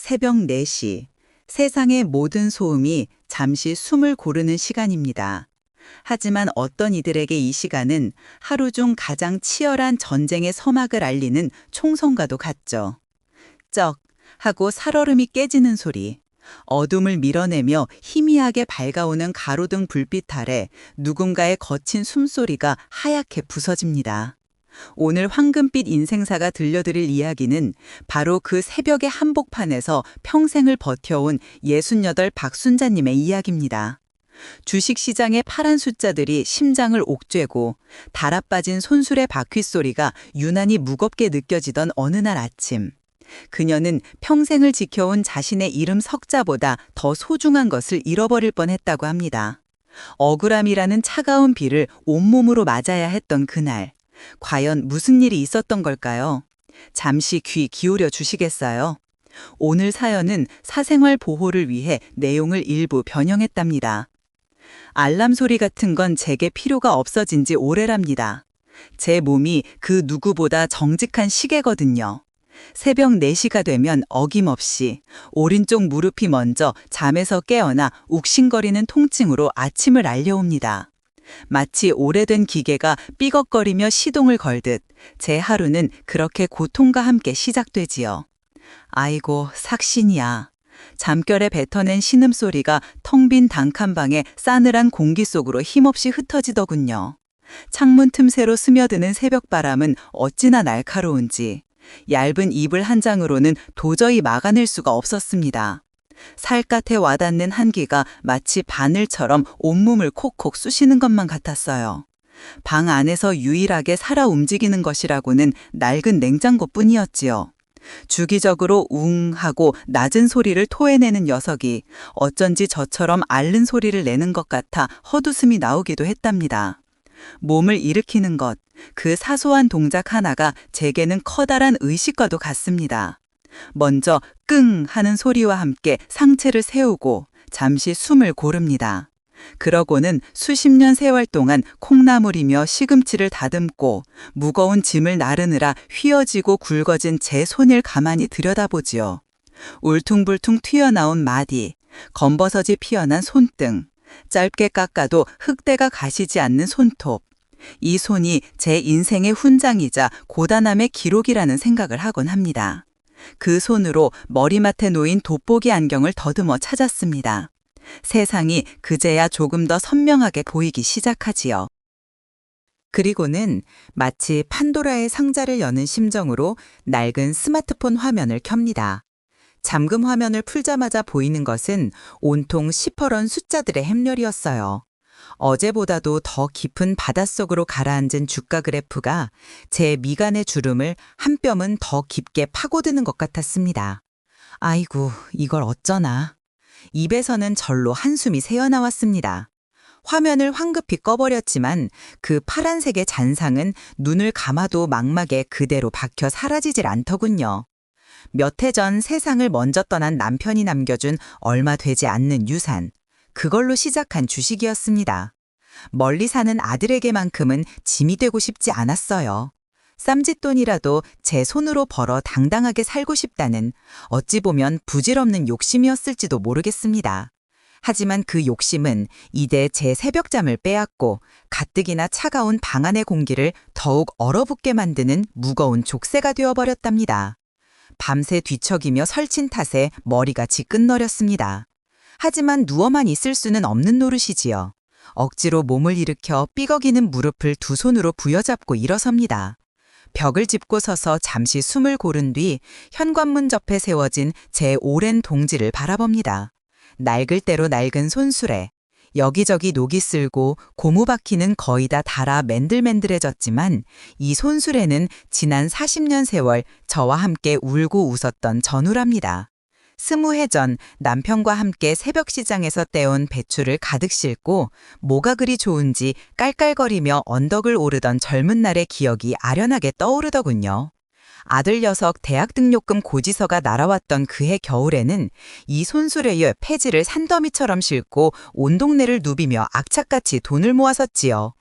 새벽 4시, 세상의 모든 소음이 잠시 숨을 고르는 시간입니다. 하지만 어떤 이들에게 이 시간은 하루 중 가장 치열한 전쟁의 서막을 알리는 총성과도 같죠. 쩍 하고 살얼음이 깨지는 소리, 어둠을 밀어내며 희미하게 밝아오는 가로등 불빛 아래 누군가의 거친 숨소리가 하얗게 부서집니다. 오늘 황금빛 인생사가 들려드릴 이야기는 바로 그 새벽의 한복판에서 평생을 버텨온 68 박순자님의 이야기입니다. 주식시장의 파란 숫자들이 심장을 옥죄고 달아빠진 손수레 바퀴 소리가 유난히 무겁게 느껴지던 어느 날 아침, 그녀는 평생을 지켜온 자신의 이름 석자보다 더 소중한 것을 잃어버릴 뻔했다고 합니다. 억울함이라는 차가운 비를 온몸으로 맞아야 했던 그날, 과연 무슨 일이 있었던 걸까요? 잠시 귀 기울여 주시겠어요? 오늘 사연은 사생활 보호를 위해 내용을 일부 변형했답니다. 알람 소리 같은 건 제게 필요가 없어진 지 오래랍니다. 제 몸이 그 누구보다 정직한 시계거든요. 새벽 4시가 되면 어김없이 오른쪽 무릎이 먼저 잠에서 깨어나 욱신거리는 통증으로 아침을 알려옵니다. 마치 오래된 기계가 삐걱거리며 시동을 걸듯 제 하루는 그렇게 고통과 함께 시작되지요. 아이고, 삭신이야. 잠결에 뱉어낸 신음소리가 텅 빈 단칸방의 싸늘한 공기 속으로 힘없이 흩어지더군요. 창문 틈새로 스며드는 새벽바람은 어찌나 날카로운지 얇은 이불 한 장으로는 도저히 막아낼 수가 없었습니다. 살갗에 와닿는 한기가 마치 바늘처럼 온몸을 콕콕 쑤시는 것만 같았어요. 방 안에서 유일하게 살아 움직이는 것이라고는 낡은 냉장고뿐이었지요. 주기적으로 웅 하고 낮은 소리를 토해내는 녀석이 어쩐지 저처럼 앓는 소리를 내는 것 같아 헛웃음이 나오기도 했답니다. 몸을 일으키는 것, 그 사소한 동작 하나가 제게는 커다란 의식과도 같습니다. 먼저 끙 하는 소리와 함께 상체를 세우고 잠시 숨을 고릅니다. 그러고는 수십 년 세월 동안 콩나물이며 시금치를 다듬고 무거운 짐을 나르느라 휘어지고 굵어진 제 손을 가만히 들여다보지요. 울퉁불퉁 튀어나온 마디, 검버섯이 피어난 손등, 짧게 깎아도 흙대가 가시지 않는 손톱. 이 손이 제 인생의 훈장이자 고단함의 기록이라는 생각을 하곤 합니다. 그 손으로 머리맡에 놓인 돋보기 안경을 더듬어 찾았습니다. 세상이 그제야 조금 더 선명하게 보이기 시작하지요. 그리고는 마치 판도라의 상자를 여는 심정으로 낡은 스마트폰 화면을 켭니다. 잠금 화면을 풀자마자 보이는 것은 온통 시퍼런 숫자들의 햄렬이었어요. 어제보다도 더 깊은 바닷속으로 가라앉은 주가 그래프가 제 미간의 주름을 한 뼘은 더 깊게 파고드는 것 같았습니다. 아이고, 이걸 어쩌나. 입에서는 절로 한숨이 새어나왔습니다. 화면을 황급히 꺼버렸지만 그 파란색의 잔상은 눈을 감아도 망막에 그대로 박혀 사라지질 않더군요. 몇 해 전 세상을 먼저 떠난 남편이 남겨준 얼마 되지 않는 유산, 그걸로 시작한 주식이었습니다. 멀리 사는 아들에게만큼은 짐이 되고 싶지 않았어요. 쌈짓돈이라도 제 손으로 벌어 당당하게 살고 싶다는 어찌 보면 부질없는 욕심이었을지도 모르겠습니다. 하지만 그 욕심은 이내 제 새벽잠을 빼앗고 가뜩이나 차가운 방 안의 공기를 더욱 얼어붙게 만드는 무거운 족쇄가 되어버렸답니다. 밤새 뒤척이며 설친 탓에 머리가 지끈너렸습니다. 하지만 누워만 있을 수는 없는 노릇이지요. 억지로 몸을 일으켜 삐걱이는 무릎을 두 손으로 부여잡고 일어섭니다. 벽을 짚고 서서 잠시 숨을 고른 뒤 현관문 옆에 세워진 제 오랜 동지를 바라봅니다. 낡을 대로 낡은 손수레, 여기저기 녹이 쓸고 고무 바퀴는 거의 다 닳아 맨들맨들해졌지만 이 손수레는 지난 40년 세월 저와 함께 울고 웃었던 전우랍니다. 20해 전 남편과 함께 새벽 시장에서 떼온 배추를 가득 싣고 뭐가 그리 좋은지 깔깔거리며 언덕을 오르던 젊은 날의 기억이 아련하게 떠오르더군요. 아들 녀석 대학 등록금 고지서가 날아왔던 그해 겨울에는 이 손수레에 폐지를 산더미처럼 싣고 온 동네를 누비며 악착같이 돈을 모았었지요.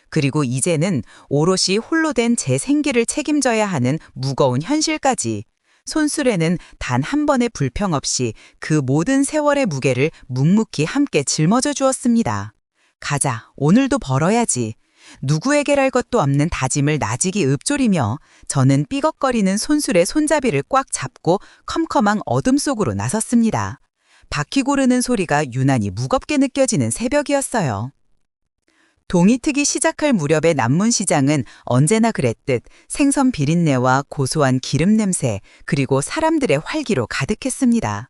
그리고 이제는 오롯이 홀로 된 제 생계를 책임져야 하는 무거운 현실까지. 손수레는 단 한 번의 불평 없이 그 모든 세월의 무게를 묵묵히 함께 짊어져 주었습니다. 가자, 오늘도 벌어야지. 누구에게랄 것도 없는 다짐을 나직이 읊조리며 저는 삐걱거리는 손수레 손잡이를 꽉 잡고 컴컴한 어둠 속으로 나섰습니다. 바퀴 고르는 소리가 유난히 무겁게 느껴지는 새벽이었어요. 동이 트기 시작할 무렵의 남문시장은 언제나 그랬듯 생선 비린내와 고소한 기름 냄새, 그리고 사람들의 활기로 가득했습니다.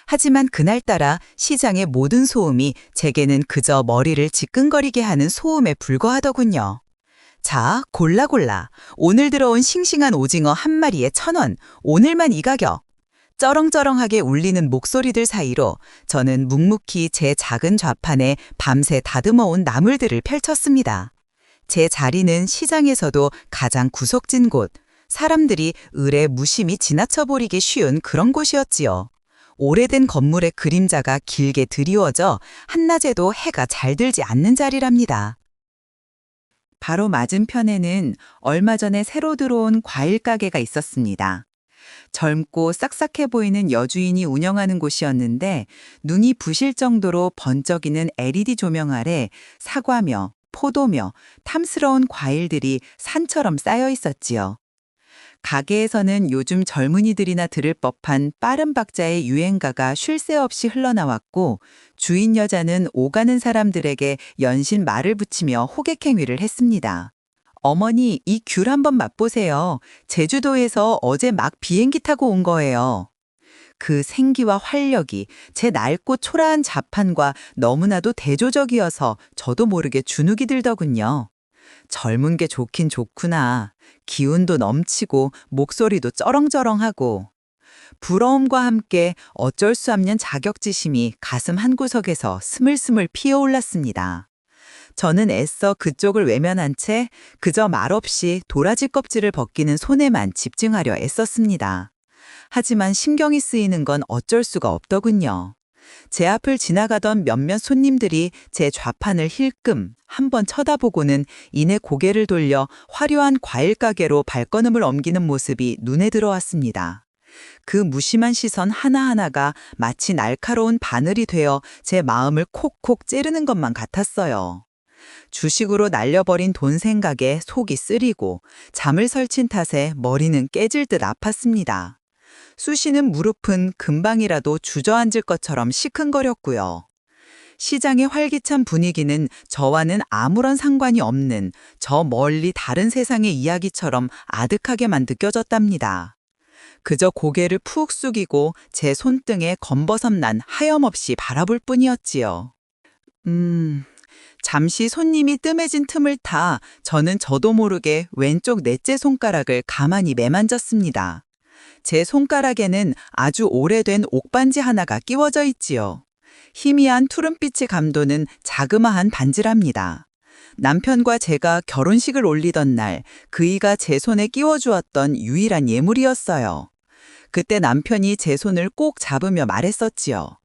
하지만 그날따라 시장의 모든 소음이 제게는 그저 머리를 지끈거리게 하는 소음에 불과하더군요. 자, 골라. 오늘 들어온 싱싱한 오징어 한 마리에 1,000원, 오늘만 이 가격. 쩌렁쩌렁하게 울리는 목소리들 사이로 저는 묵묵히 제 작은 좌판에 밤새 다듬어온 나물들을 펼쳤습니다. 제 자리는 시장에서도 가장 구석진 곳, 사람들이 을에 무심히 지나쳐버리기 쉬운 그런 곳이었지요. 오래된 건물의 그림자가 길게 드리워져 한낮에도 해가 잘 들지 않는 자리랍니다. 바로 맞은편에는 얼마 전에 새로 들어온 과일 가게가 있었습니다. 젊고 싹싹해 보이는 여주인이 운영하는 곳이었는데 눈이 부실 정도로 번쩍이는 LED 조명 아래 사과며 포도며 탐스러운 과일들이 산처럼 쌓여 있었지요. 가게에서는 요즘 젊은이들이나 들을 법한 빠른 박자의 유행가가 쉴 새 없이 흘러나왔고 주인 여자는 오가는 사람들에게 연신 말을 붙이며 호객행위를 했습니다. 어머니, 이 귤 한번 맛보세요. 제주도에서 어제 막 비행기 타고 온 거예요. 그 생기와 활력이 제 낡고 초라한 자판과 너무나도 대조적이어서 저도 모르게 주눅이 들더군요. 젊은 게 좋긴 좋구나. 기운도 넘치고 목소리도 쩌렁쩌렁하고. 부러움과 함께 어쩔 수 없는 자격지심이 가슴 한구석에서 스물스물 피어올랐습니다. 저는 애써 그쪽을 외면한 채 그저 말없이 도라지 껍질을 벗기는 손에만 집중하려 애썼습니다. 하지만 신경이 쓰이는 건 어쩔 수가 없더군요. 제 앞을 지나가던 몇몇 손님들이 제 좌판을 힐끔 한번 쳐다보고는 이내 고개를 돌려 화려한 과일 가게로 발걸음을 옮기는 모습이 눈에 들어왔습니다. 그 무심한 시선 하나하나가 마치 날카로운 바늘이 되어 제 마음을 콕콕 찌르는 것만 같았어요. 주식으로 날려버린 돈 생각에 속이 쓰리고 잠을 설친 탓에 머리는 깨질 듯 아팠습니다. 쑤시는 무릎은 금방이라도 주저앉을 것처럼 시큰거렸고요. 시장의 활기찬 분위기는 저와는 아무런 상관이 없는 저 멀리 다른 세상의 이야기처럼 아득하게만 느껴졌답니다. 그저 고개를 푹 숙이고 제 손등에 검버섯난 하염없이 바라볼 뿐이었지요. 잠시 손님이 뜸해진 틈을 타 저는 저도 모르게 왼쪽 넷째 손가락을 가만히 매만졌습니다. 제 손가락에는 아주 오래된 옥반지 하나가 끼워져 있지요. 희미한 투른빛이 감도는 자그마한 반지랍니다. 남편과 제가 결혼식을 올리던 날 그이가 제 손에 끼워주었던 유일한 예물이었어요. 그때 남편이 제 손을 꼭 잡으며 말했었지요.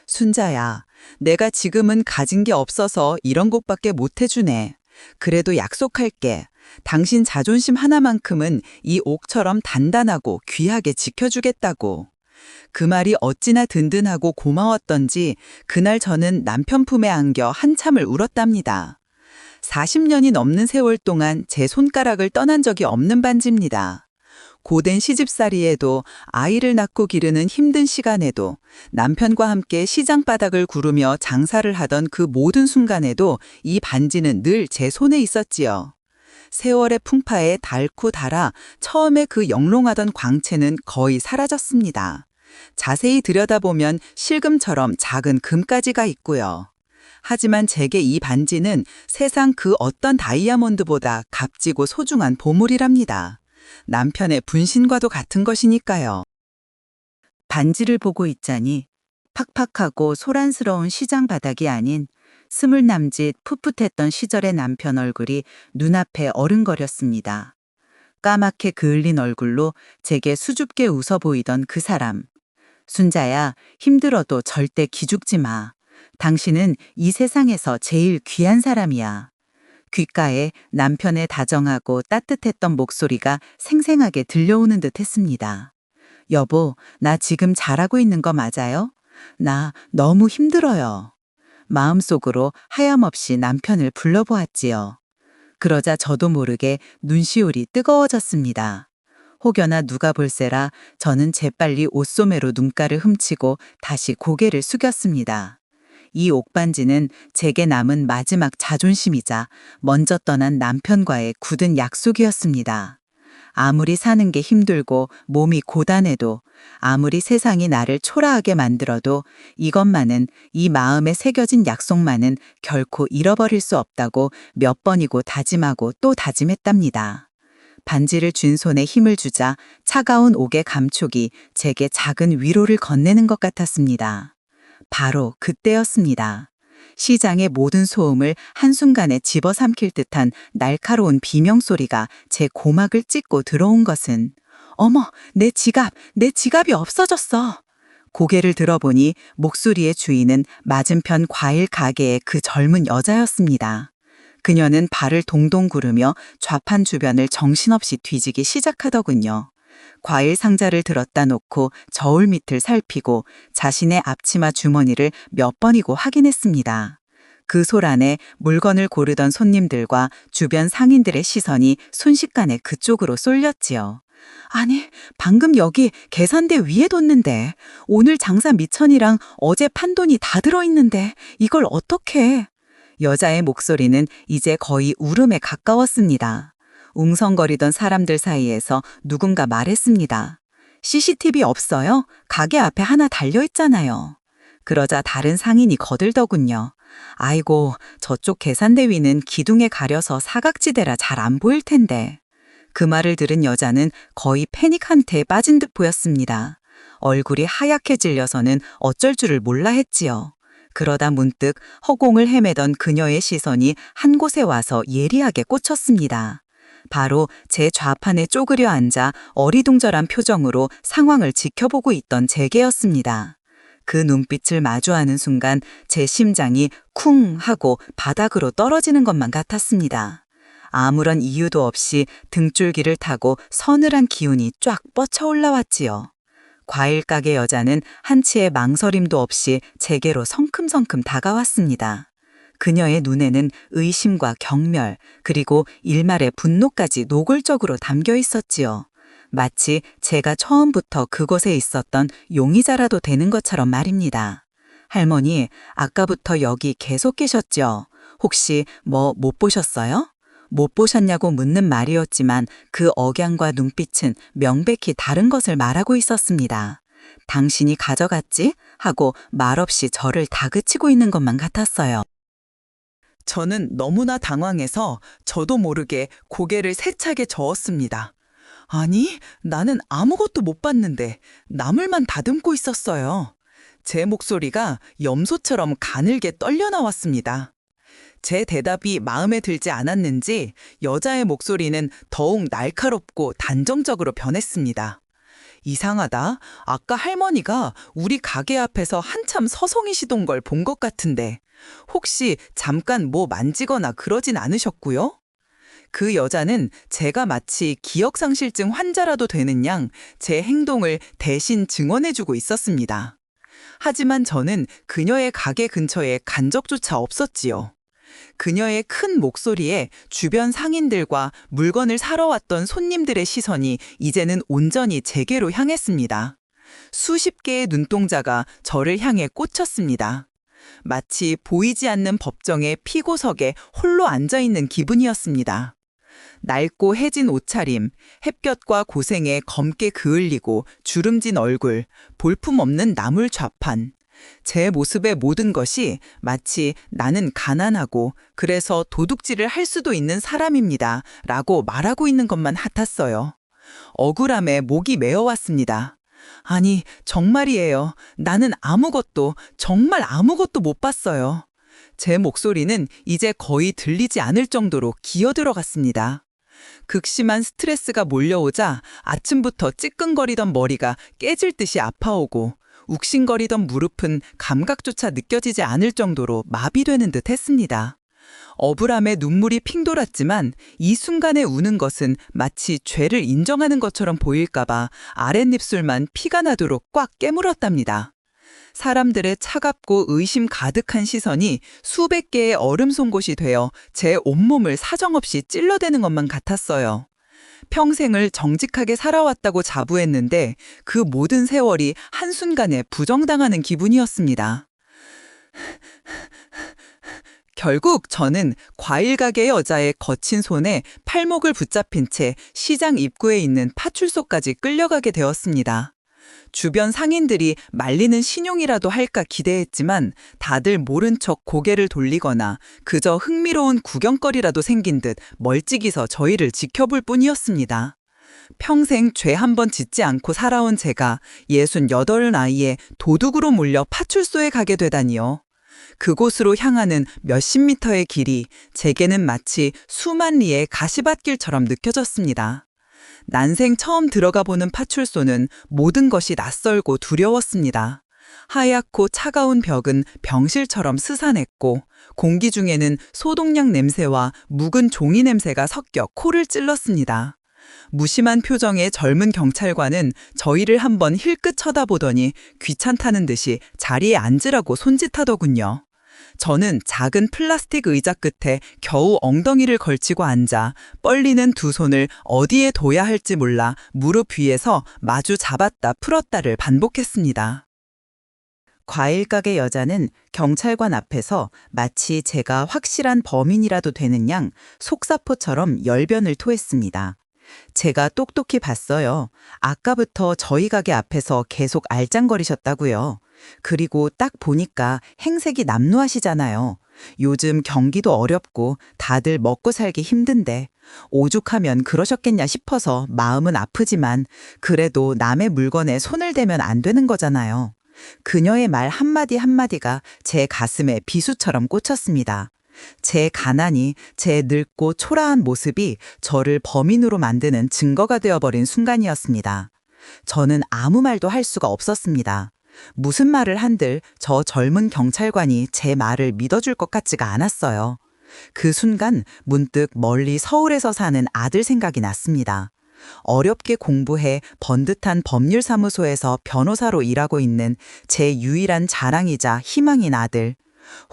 순자야, 내가 지금은 가진 게 없어서 이런 것밖에 못 해주네. 그래도 약속할게. 당신 자존심 하나만큼은 이 옥처럼 단단하고 귀하게 지켜주겠다고. 그 말이 어찌나 든든하고 고마웠던지 그날 저는 남편 품에 안겨 한참을 울었답니다. 40년이 넘는 세월 동안 제 손가락을 떠난 적이 없는 반지입니다. 고된 시집살이에도 아이를 낳고 기르는 힘든 시간에도 남편과 함께 시장 바닥을 구르며 장사를 하던 그 모든 순간에도 이 반지는 늘 제 손에 있었지요. 세월의 풍파에 닳고 닳아 처음에 그 영롱하던 광채는 거의 사라졌습니다. 자세히 들여다보면 실금처럼 작은 금가지가 있고요. 하지만 제게 이 반지는 세상 그 어떤 다이아몬드보다 값지고 소중한 보물이랍니다. 남편의 분신과도 같은 것이니까요. 반지를 보고 있자니 팍팍하고 소란스러운 시장 바닥이 아닌 스물 남짓 풋풋했던 시절의 남편 얼굴이 눈앞에 어른거렸습니다. 까맣게 그을린 얼굴로 제게 수줍게 웃어 보이던 그 사람. 순자야, 힘들어도 절대 기죽지 마. 당신은 이 세상에서 제일 귀한 사람이야. 귓가에 남편의 다정하고 따뜻했던 목소리가 생생하게 들려오는 듯 했습니다. 여보, 나 지금 잘하고 있는 거 맞아요? 나 너무 힘들어요. 마음속으로 하염없이 남편을 불러보았지요. 그러자 저도 모르게 눈시울이 뜨거워졌습니다. 혹여나 누가 볼세라 저는 재빨리 옷소매로 눈가를 훔치고 다시 고개를 숙였습니다. 이 옥반지는 제게 남은 마지막 자존심이자 먼저 떠난 남편과의 굳은 약속이었습니다. 아무리 사는 게 힘들고 몸이 고단해도, 아무리 세상이 나를 초라하게 만들어도 이것만은, 이 마음에 새겨진 약속만은 결코 잃어버릴 수 없다고 몇 번이고 다짐하고 또 다짐했답니다. 반지를 쥔 손에 힘을 주자 차가운 옥의 감촉이 제게 작은 위로를 건네는 것 같았습니다. 바로 그때였습니다. 시장의 모든 소음을 한순간에 집어삼킬 듯한 날카로운 비명소리가 제 고막을 찢고 들어온 것은, 어머, 내 지갑이 없어졌어. 고개를 들어보니 목소리의 주인은 맞은편 과일 가게의 그 젊은 여자였습니다. 그녀는 발을 동동 구르며 좌판 주변을 정신없이 뒤지기 시작하더군요. 과일 상자를 들었다 놓고 저울 밑을 살피고 자신의 앞치마 주머니를 몇 번이고 확인했습니다. 그 소란에 물건을 고르던 손님들과 주변 상인들의 시선이 순식간에 그쪽으로 쏠렸지요. 아니, 방금 여기 계산대 위에 뒀는데, 오늘 장사 미천이랑 어제 판돈이 다 들어있는데 이걸 어떡해? 여자의 목소리는 이제 거의 울음에 가까웠습니다. 웅성거리던 사람들 사이에서 누군가 말했습니다. CCTV 없어요? 가게 앞에 하나 달려있잖아요. 그러자 다른 상인이 거들더군요. 아이고, 저쪽 계산대 위는 기둥에 가려서 사각지대라 잘 안 보일 텐데. 그 말을 들은 여자는 거의 패닉 한태에 빠진 듯 보였습니다. 얼굴이 하얗게 질려서는 어쩔 줄을 몰라 했지요. 그러다 문득 허공을 헤매던 그녀의 시선이 한 곳에 와서 예리하게 꽂혔습니다. 바로 제 좌판에 쪼그려 앉아 어리둥절한 표정으로 상황을 지켜보고 있던 제게였습니다. 그 눈빛을 마주하는 순간 제 심장이 쿵 하고 바닥으로 떨어지는 것만 같았습니다. 아무런 이유도 없이 등줄기를 타고 서늘한 기운이 쫙 뻗쳐 올라왔지요. 과일 가게 여자는 한치의 망설임도 없이 제게로 성큼성큼 다가왔습니다. 그녀의 눈에는 의심과 경멸, 그리고 일말의 분노까지 노골적으로 담겨 있었지요. 마치 제가 처음부터 그곳에 있었던 용의자라도 되는 것처럼 말입니다. 할머니, 아까부터 여기 계속 계셨죠? 혹시 뭐 못 보셨어요? 못 보셨냐고 묻는 말이었지만 그 억양과 눈빛은 명백히 다른 것을 말하고 있었습니다. 당신이 가져갔지? 하고 말없이 저를 다그치고 있는 것만 같았어요. 저는 너무나 당황해서 저도 모르게 고개를 세차게 저었습니다. 아니, 나는 아무것도 못 봤는데 나물만 다듬고 있었어요. 제 목소리가 염소처럼 가늘게 떨려 나왔습니다. 제 대답이 마음에 들지 않았는지 여자의 목소리는 더욱 날카롭고 단정적으로 변했습니다. 이상하다. 아까 할머니가 우리 가게 앞에서 한참 서성이시던 걸 본 것 같은데 혹시 잠깐 뭐 만지거나 그러진 않으셨고요? 그 여자는 제가 마치 기억상실증 환자라도 되는 양 제 행동을 대신 증언해주고 있었습니다. 하지만 저는 그녀의 가게 근처에 간 적조차 없었지요. 그녀의 큰 목소리에 주변 상인들과 물건을 사러 왔던 손님들의 시선이 이제는 온전히 제게로 향했습니다. 수십 개의 눈동자가 저를 향해 꽂혔습니다. 마치 보이지 않는 법정의 피고석에 홀로 앉아있는 기분이었습니다. 낡고 해진 옷차림, 햇볕과 고생에 검게 그을리고 주름진 얼굴, 볼품없는 나물 좌판. 제 모습의 모든 것이 마치 나는 가난하고 그래서 도둑질을 할 수도 있는 사람입니다. 라고 말하고 있는 것만 같았어요. 억울함에 목이 메어왔습니다. 아니, 정말이에요. 나는 정말 아무것도 못 봤어요. 제 목소리는 이제 거의 들리지 않을 정도로 기어들어갔습니다. 극심한 스트레스가 몰려오자 아침부터 찌끈거리던 머리가 깨질 듯이 아파오고 욱신거리던 무릎은 감각조차 느껴지지 않을 정도로 마비되는 듯 했습니다. 억울함에 눈물이 핑 돌았지만 이 순간에 우는 것은 마치 죄를 인정하는 것처럼 보일까봐 아랫입술만 피가 나도록 꽉 깨물었답니다. 사람들의 차갑고 의심 가득한 시선이 수백 개의 얼음 송곳이 되어 제 온몸을 사정없이 찔러대는 것만 같았어요. 평생을 정직하게 살아왔다고 자부했는데 그 모든 세월이 한순간에 부정당하는 기분이었습니다. 결국 저는 과일 가게 여자의 거친 손에 팔목을 붙잡힌 채 시장 입구에 있는 파출소까지 끌려가게 되었습니다. 주변 상인들이 말리는 신용이라도 할까 기대했지만 다들 모른 척 고개를 돌리거나 그저 흥미로운 구경거리라도 생긴 듯 멀찍이서 저희를 지켜볼 뿐이었습니다. 평생 죄 한 번 짓지 않고 살아온 제가 68 나이에 도둑으로 몰려 파출소에 가게 되다니요. 그곳으로 향하는 몇십 미터의 길이 제게는 마치 수만 리의 가시밭길처럼 느껴졌습니다. 난생 처음 들어가 보는 파출소는 모든 것이 낯설고 두려웠습니다. 하얗고 차가운 벽은 병실처럼 스산했고 공기 중에는 소독약 냄새와 묵은 종이 냄새가 섞여 코를 찔렀습니다. 무심한 표정의 젊은 경찰관은 저희를 한번 힐끗 쳐다보더니 귀찮다는 듯이 자리에 앉으라고 손짓하더군요. 저는 작은 플라스틱 의자 끝에 겨우 엉덩이를 걸치고 앉아 뻘리는 두 손을 어디에 둬야 할지 몰라 무릎 위에서 마주 잡았다 풀었다를 반복했습니다. 과일 가게 여자는 경찰관 앞에서 마치 제가 확실한 범인이라도 되는 양 속사포처럼 열변을 토했습니다. 제가 똑똑히 봤어요. 아까부터 저희 가게 앞에서 계속 알짱거리셨다고요. 그리고 딱 보니까 행색이 남루하시잖아요. 요즘 경기도 어렵고 다들 먹고 살기 힘든데 오죽하면 그러셨겠냐 싶어서 마음은 아프지만 그래도 남의 물건에 손을 대면 안 되는 거잖아요. 그녀의 말 한마디 한마디가 제 가슴에 비수처럼 꽂혔습니다. 제 가난이, 제 늙고 초라한 모습이 저를 범인으로 만드는 증거가 되어버린 순간이었습니다. 저는 아무 말도 할 수가 없었습니다. 무슨 말을 한들 저 젊은 경찰관이 제 말을 믿어줄 것 같지가 않았어요. 그 순간 문득 멀리 서울에서 사는 아들 생각이 났습니다. 어렵게 공부해 번듯한 법률사무소에서 변호사로 일하고 있는 제 유일한 자랑이자 희망인 아들.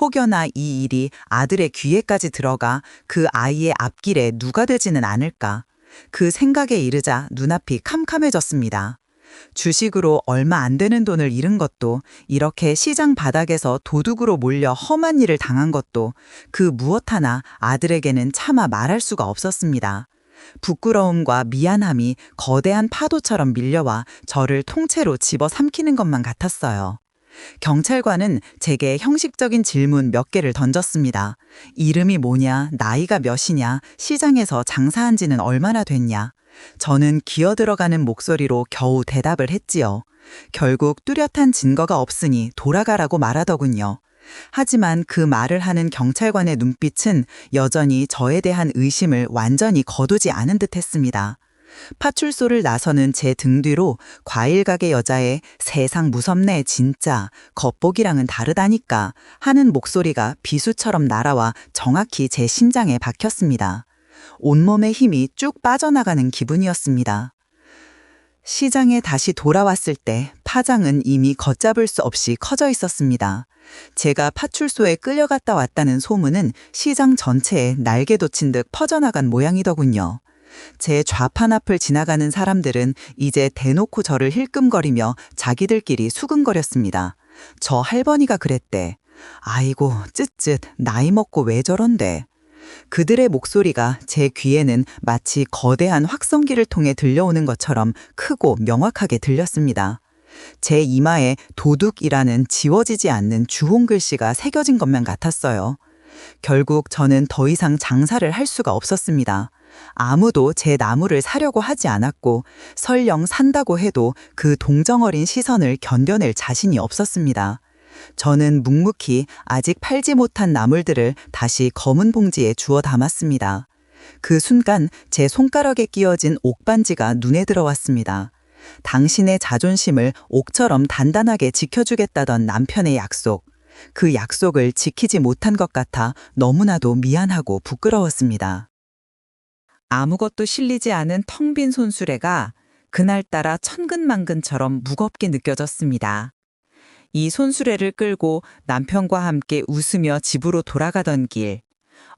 혹여나 이 일이 아들의 귀에까지 들어가 그 아이의 앞길에 누가 되지는 않을까. 그 생각에 이르자 눈앞이 캄캄해졌습니다. 주식으로 얼마 안 되는 돈을 잃은 것도, 이렇게 시장 바닥에서 도둑으로 몰려 험한 일을 당한 것도 그 무엇 하나 아들에게는 차마 말할 수가 없었습니다. 부끄러움과 미안함이 거대한 파도처럼 밀려와 저를 통째로 집어삼키는 것만 같았어요. 경찰관은 제게 형식적인 질문 몇 개를 던졌습니다. 이름이 뭐냐, 나이가 몇이냐, 시장에서 장사한 지는 얼마나 됐냐. 저는 기어들어가는 목소리로 겨우 대답을 했지요. 결국 뚜렷한 증거가 없으니 돌아가라고 말하더군요. 하지만 그 말을 하는 경찰관의 눈빛은 여전히 저에 대한 의심을 완전히 거두지 않은 듯 했습니다. 파출소를 나서는 제 등 뒤로 과일 가게 여자의 세상 무섭네 진짜 겉보기랑은 다르다니까 하는 목소리가 비수처럼 날아와 정확히 제 심장에 박혔습니다. 온몸의 힘이 쭉 빠져나가는 기분이었습니다. 시장에 다시 돌아왔을 때 파장은 이미 걷잡을 수 없이 커져 있었습니다. 제가 파출소에 끌려갔다 왔다는 소문은 시장 전체에 날개 돋친 듯 퍼져나간 모양이더군요. 제 좌판 앞을 지나가는 사람들은 이제 대놓고 저를 힐끔거리며 자기들끼리 수근거렸습니다. 저 할머니가 그랬대. 아이고 쯧쯧 나이 먹고 왜 저런데. 그들의 목소리가 제 귀에는 마치 거대한 확성기를 통해 들려오는 것처럼 크고 명확하게 들렸습니다. 제 이마에 도둑이라는 지워지지 않는 주홍 글씨가 새겨진 것만 같았어요. 결국 저는 더 이상 장사를 할 수가 없었습니다. 아무도 제 나무를 사려고 하지 않았고 설령 산다고 해도 그 동정어린 시선을 견뎌낼 자신이 없었습니다. 저는 묵묵히 아직 팔지 못한 나물들을 다시 검은 봉지에 주워 담았습니다. 그 순간 제 손가락에 끼워진 옥반지가 눈에 들어왔습니다. 당신의 자존심을 옥처럼 단단하게 지켜주겠다던 남편의 약속. 그 약속을 지키지 못한 것 같아 너무나도 미안하고 부끄러웠습니다. 아무것도 실리지 않은 텅 빈 손수레가 그날따라 천근만근처럼 무겁게 느껴졌습니다. 이 손수레를 끌고 남편과 함께 웃으며 집으로 돌아가던 길,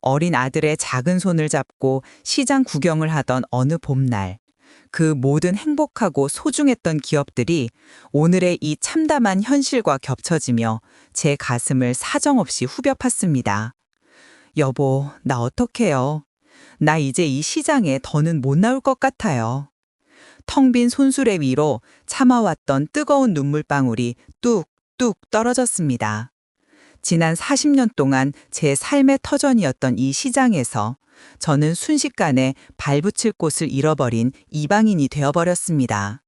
어린 아들의 작은 손을 잡고 시장 구경을 하던 어느 봄날, 그 모든 행복하고 소중했던 기업들이 오늘의 이 참담한 현실과 겹쳐지며 제 가슴을 사정없이 후벼 팠습니다. 여보, 나 어떡해요? 나 이제 이 시장에 더는 못 나올 것 같아요. 텅 빈 손수레 위로 참아왔던 뜨거운 눈물방울이 뚝뚝 떨어졌습니다. 지난 40년 동안 제 삶의 터전이었던 이 시장에서 저는 순식간에 발붙일 곳을 잃어버린 이방인이 되어버렸습니다.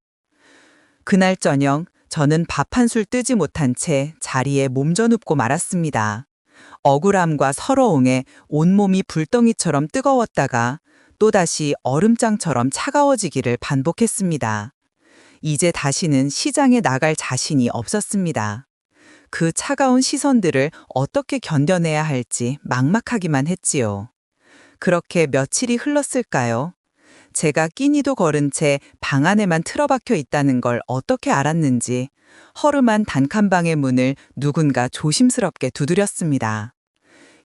그날 저녁 저는 밥 한 술 뜨지 못한 채 자리에 몸져눕고 말았습니다. 억울함과 서러움에 온몸이 불덩이처럼 뜨거웠다가 또다시 얼음장처럼 차가워지기를 반복했습니다. 이제 다시는 시장에 나갈 자신이 없었습니다. 그 차가운 시선들을 어떻게 견뎌내야 할지 막막하기만 했지요. 그렇게 며칠이 흘렀을까요? 제가 끼니도 거른 채 방 안에만 틀어박혀 있다는 걸 어떻게 알았는지 허름한 단칸방의 문을 누군가 조심스럽게 두드렸습니다.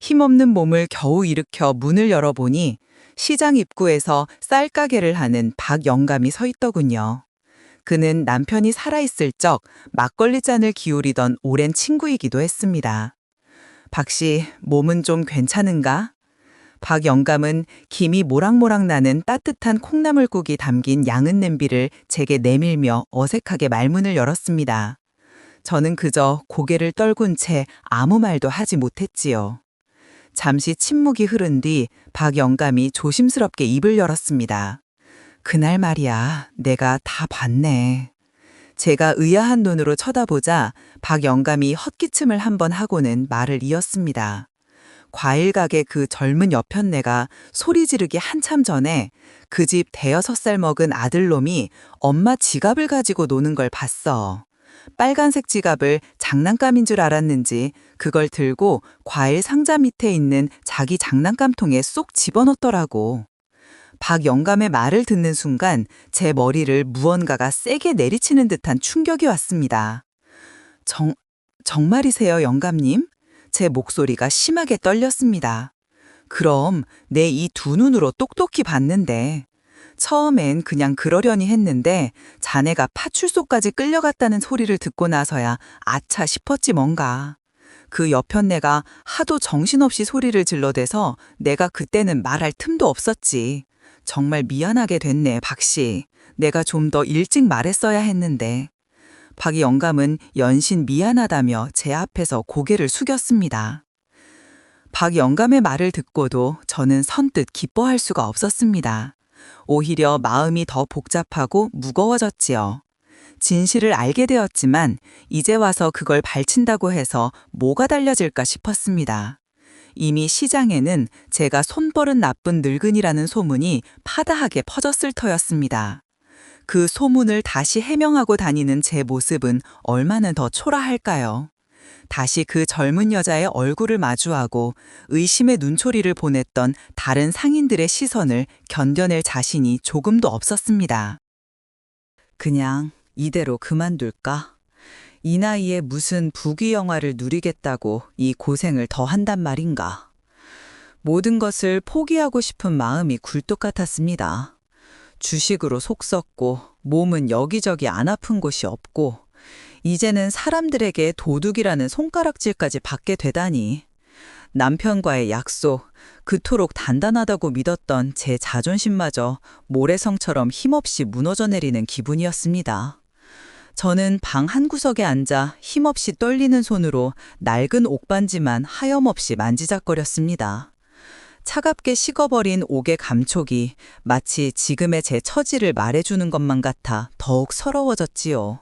힘없는 몸을 겨우 일으켜 문을 열어보니 시장 입구에서 쌀가게를 하는 박영감이 서 있더군요. 그는 남편이 살아있을 적 막걸리 잔을 기울이던 오랜 친구이기도 했습니다. 박 씨, 몸은 좀 괜찮은가? 박영감은 김이 모락모락 나는 따뜻한 콩나물국이 담긴 양은 냄비를 제게 내밀며 어색하게 말문을 열었습니다. 저는 그저 고개를 떨군 채 아무 말도 하지 못했지요. 잠시 침묵이 흐른 뒤 박영감이 조심스럽게 입을 열었습니다. 그날 말이야, 내가 다 봤네. 제가 의아한 눈으로 쳐다보자 박영감이 헛기침을 한번 하고는 말을 이었습니다. 과일 가게 그 젊은 여편네가 소리 지르기 한참 전에 그 집 대여섯 살 먹은 아들놈이 엄마 지갑을 가지고 노는 걸 봤어. 빨간색 지갑을 장난감인 줄 알았는지 그걸 들고 과일 상자 밑에 있는 자기 장난감통에 쏙 집어넣더라고. 박영감의 말을 듣는 순간 제 머리를 무언가가 세게 내리치는 듯한 충격이 왔습니다. 정말이세요, 영감님? 제 목소리가 심하게 떨렸습니다. 그럼 내 이 두 눈으로 똑똑히 봤는데 처음엔 그냥 그러려니 했는데 자네가 파출소까지 끌려갔다는 소리를 듣고 나서야 아차 싶었지 뭔가. 그 여편네가 하도 정신없이 소리를 질러대서 내가 그때는 말할 틈도 없었지. 정말 미안하게 됐네, 박씨. 내가 좀 더 일찍 말했어야 했는데. 박이 영감은 연신 미안하다며 제 앞에서 고개를 숙였습니다. 박 영감의 말을 듣고도 저는 선뜻 기뻐할 수가 없었습니다. 오히려 마음이 더 복잡하고 무거워졌지요. 진실을 알게 되었지만 이제 와서 그걸 밝힌다고 해서 뭐가 달라질까 싶었습니다. 이미 시장에는 제가 손버릇 나쁜 늙은이라는 소문이 파다하게 퍼졌을 터였습니다. 그 소문을 다시 해명하고 다니는 제 모습은 얼마나 더 초라할까요? 다시 그 젊은 여자의 얼굴을 마주하고 의심의 눈초리를 보냈던 다른 상인들의 시선을 견뎌낼 자신이 조금도 없었습니다. 그냥 이대로 그만둘까? 이 나이에 무슨 부귀 영화를 누리겠다고 이 고생을 더 한단 말인가? 모든 것을 포기하고 싶은 마음이 굴뚝 같았습니다. 주식으로 속 썩고 몸은 여기저기 안 아픈 곳이 없고 이제는 사람들에게 도둑이라는 손가락질까지 받게 되다니. 남편과의 약속, 그토록 단단하다고 믿었던 제 자존심마저 모래성처럼 힘없이 무너져 내리는 기분이었습니다. 저는 방 한구석에 앉아 힘없이 떨리는 손으로 낡은 옥반지만 하염없이 만지작거렸습니다. 차갑게 식어버린 옥의 감촉이 마치 지금의 제 처지를 말해주는 것만 같아 더욱 서러워졌지요.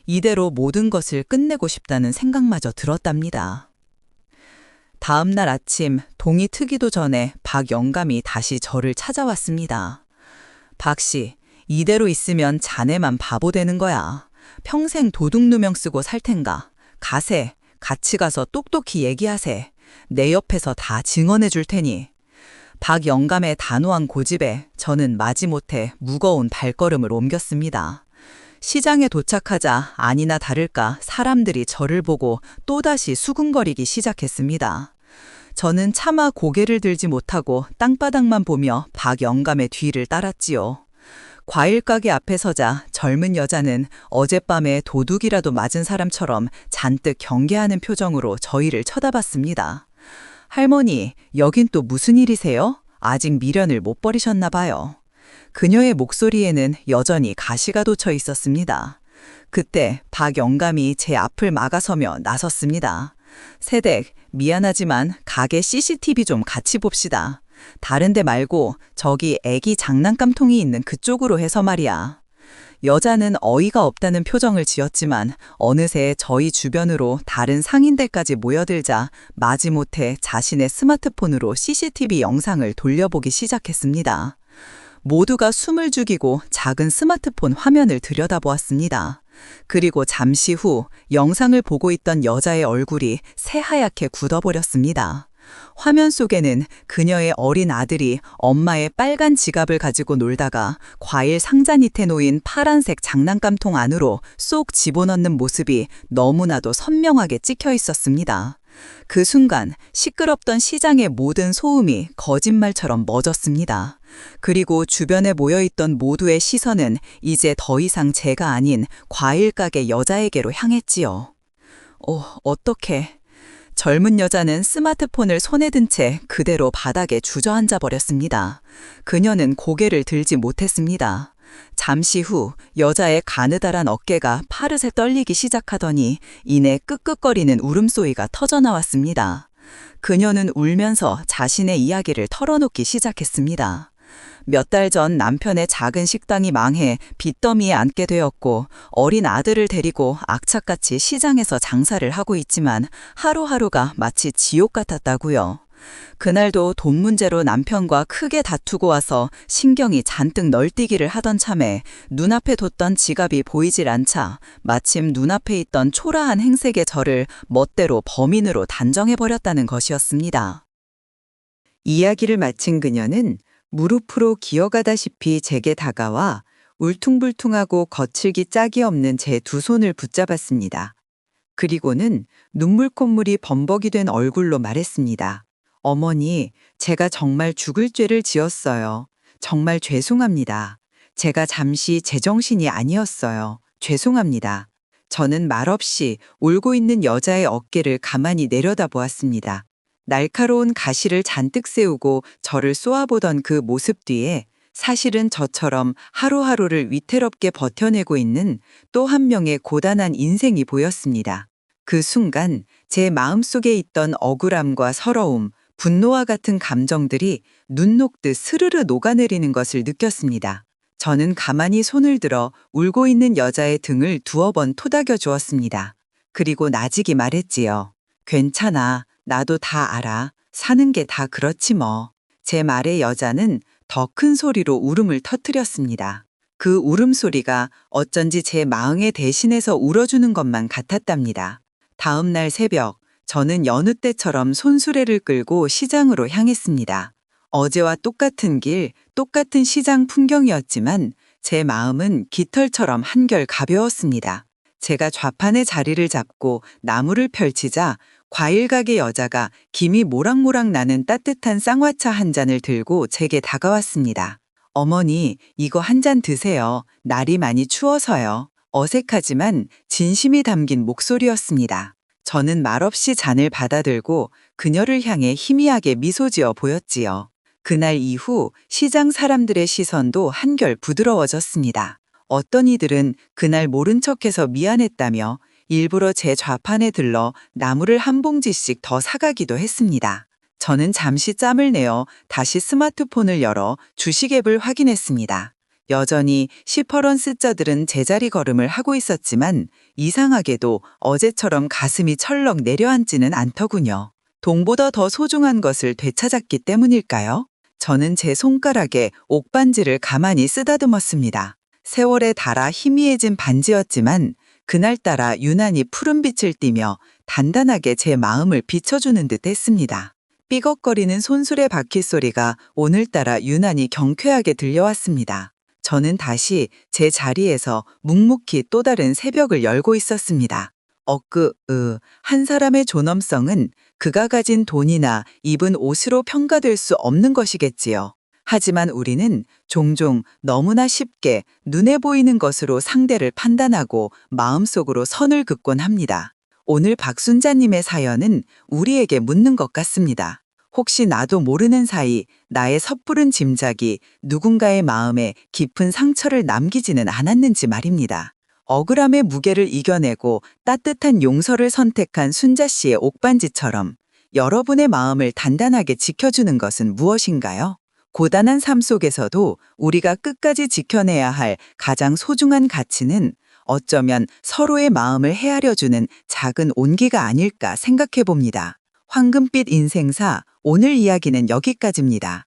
이대로 모든 것을 끝내고 싶다는 생각마저 들었답니다. 다음 날 아침 동이 트기도 전에 박영감이 다시 저를 찾아왔습니다. 박 씨, 이대로 있으면 자네만 바보 되는 거야. 평생 도둑 누명 쓰고 살 텐가. 가세, 같이 가서 똑똑히 얘기하세. 내 옆에서 다 증언해 줄 테니. 박 영감의 단호한 고집에 저는 마지못해 무거운 발걸음을 옮겼습니다. 시장에 도착하자 아니나 다를까 사람들이 저를 보고 또다시 수군거리기 시작했습니다. 저는 차마 고개를 들지 못하고 땅바닥만 보며 박 영감의 뒤를 따랐지요. 과일 가게 앞에 서자 젊은 여자는 어젯밤에 도둑이라도 맞은 사람처럼 잔뜩 경계하는 표정으로 저희를 쳐다봤습니다. 할머니, 여긴 또 무슨 일이세요? 아직 미련을 못 버리셨나 봐요. 그녀의 목소리에는 여전히 가시가 돋쳐 있었습니다. 그때 박 영감이 제 앞을 막아서며 나섰습니다. 새댁, 미안하지만 가게 CCTV 좀 같이 봅시다. 다른 데 말고 저기 애기 장난감통이 있는 그쪽으로 해서 말이야. 여자는 어이가 없다는 표정을 지었지만 어느새 저희 주변으로 다른 상인들까지 모여들자 마지못해 자신의 스마트폰으로 CCTV 영상을 돌려보기 시작했습니다. 모두가 숨을 죽이고 작은 스마트폰 화면을 들여다보았습니다. 그리고 잠시 후 영상을 보고 있던 여자의 얼굴이 새하얗게 굳어버렸습니다. 화면 속에는 그녀의 어린 아들이 엄마의 빨간 지갑을 가지고 놀다가 과일 상자 밑에 놓인 파란색 장난감통 안으로 쏙 집어넣는 모습이 너무나도 선명하게 찍혀 있었습니다. 그 순간 시끄럽던 시장의 모든 소음이 거짓말처럼 멎었습니다. 그리고 주변에 모여있던 모두의 시선은 이제 더 이상 제가 아닌 과일 가게 여자에게로 향했지요. 어떡해. 젊은 여자는 스마트폰을 손에 든 채 그대로 바닥에 주저앉아 버렸습니다. 그녀는 고개를 들지 못했습니다. 잠시 후 여자의 가느다란 어깨가 파릇에 떨리기 시작하더니 이내 끄끄거리는 울음소리가 터져나왔습니다. 그녀는 울면서 자신의 이야기를 털어놓기 시작했습니다. 몇 달 전 남편의 작은 식당이 망해 빚더미에 앉게 되었고 어린 아들을 데리고 악착같이 시장에서 장사를 하고 있지만 하루하루가 마치 지옥 같았다고요. 그날도 돈 문제로 남편과 크게 다투고 와서 신경이 잔뜩 널뛰기를 하던 참에 눈앞에 뒀던 지갑이 보이질 않자 마침 눈앞에 있던 초라한 행색의 저를 멋대로 범인으로 단정해버렸다는 것이었습니다. 이야기를 마친 그녀는 무릎으로 기어가다시피 제게 다가와 울퉁불퉁하고 거칠기 짝이 없는 제 두 손을 붙잡았습니다. 그리고는 눈물 콧물이 범벅이 된 얼굴로 말했습니다. 어머니, 제가 정말 죽을 죄를 지었어요. 정말 죄송합니다. 제가 잠시 제정신이 아니었어요. 죄송합니다. 저는 말없이 울고 있는 여자의 어깨를 가만히 내려다보았습니다. 날카로운 가시를 잔뜩 세우고 저를 쏘아보던 그 모습 뒤에 사실은 저처럼 하루하루를 위태롭게 버텨내고 있는 또 한 명의 고단한 인생이 보였습니다. 그 순간 제 마음속에 있던 억울함과 서러움, 분노와 같은 감정들이 눈 녹듯 스르르 녹아내리는 것을 느꼈습니다. 저는 가만히 손을 들어 울고 있는 여자의 등을 두어 번 토닥여 주었습니다. 그리고 나직이 말했지요. 괜찮아. 나도 다 알아. 사는 게 다 그렇지 뭐. 제 말에 여자는 더 큰 소리로 울음을 터뜨렸습니다. 그 울음소리가 어쩐지 제 마음에 대신해서 울어주는 것만 같았답니다. 다음 날 새벽, 저는 여느 때처럼 손수레를 끌고 시장으로 향했습니다. 어제와 똑같은 길, 똑같은 시장 풍경이었지만 제 마음은 깃털처럼 한결 가벼웠습니다. 제가 좌판의 자리를 잡고 나무를 펼치자 과일 가게 여자가 김이 모락모락 나는 따뜻한 쌍화차 한 잔을 들고 제게 다가왔습니다. 어머니, 이거 한 잔 드세요. 날이 많이 추워서요. 어색하지만 진심이 담긴 목소리였습니다. 저는 말없이 잔을 받아들고 그녀를 향해 희미하게 미소 지어 보였지요. 그날 이후 시장 사람들의 시선도 한결 부드러워졌습니다. 어떤 이들은 그날 모른 척해서 미안했다며 일부러 제 좌판에 들러 나무를 한 봉지씩 더 사가기도 했습니다. 저는 잠시 짬을 내어 다시 스마트폰을 열어 주식 앱을 확인했습니다. 여전히 시퍼런 숫자들은 제자리 걸음을 하고 있었지만 이상하게도 어제처럼 가슴이 철렁 내려앉지는 않더군요. 돈보다 더 소중한 것을 되찾았기 때문일까요? 저는 제 손가락에 옥반지를 가만히 쓰다듬었습니다. 세월에 닳아 희미해진 반지였지만 그날따라 유난히 푸른빛을 띠며 단단하게 제 마음을 비춰주는 듯 했습니다. 삐걱거리는 손수레 바퀴 소리가 오늘따라 유난히 경쾌하게 들려왔습니다. 저는 다시 제 자리에서 묵묵히 또 다른 새벽을 열고 있었습니다. 한 사람의 존엄성은 그가 가진 돈이나 입은 옷으로 평가될 수 없는 것이겠지요. 하지만 우리는 종종 너무나 쉽게 눈에 보이는 것으로 상대를 판단하고 마음속으로 선을 긋곤 합니다. 오늘 박순자님의 사연은 우리에게 묻는 것 같습니다. 혹시 나도 모르는 사이 나의 섣부른 짐작이 누군가의 마음에 깊은 상처를 남기지는 않았는지 말입니다. 억울함의 무게를 이겨내고 따뜻한 용서를 선택한 순자 씨의 옥반지처럼 여러분의 마음을 단단하게 지켜주는 것은 무엇인가요? 고단한 삶 속에서도 우리가 끝까지 지켜내야 할 가장 소중한 가치는 어쩌면 서로의 마음을 헤아려주는 작은 온기가 아닐까 생각해 봅니다. 황금빛 인생사, 오늘 이야기는 여기까지입니다.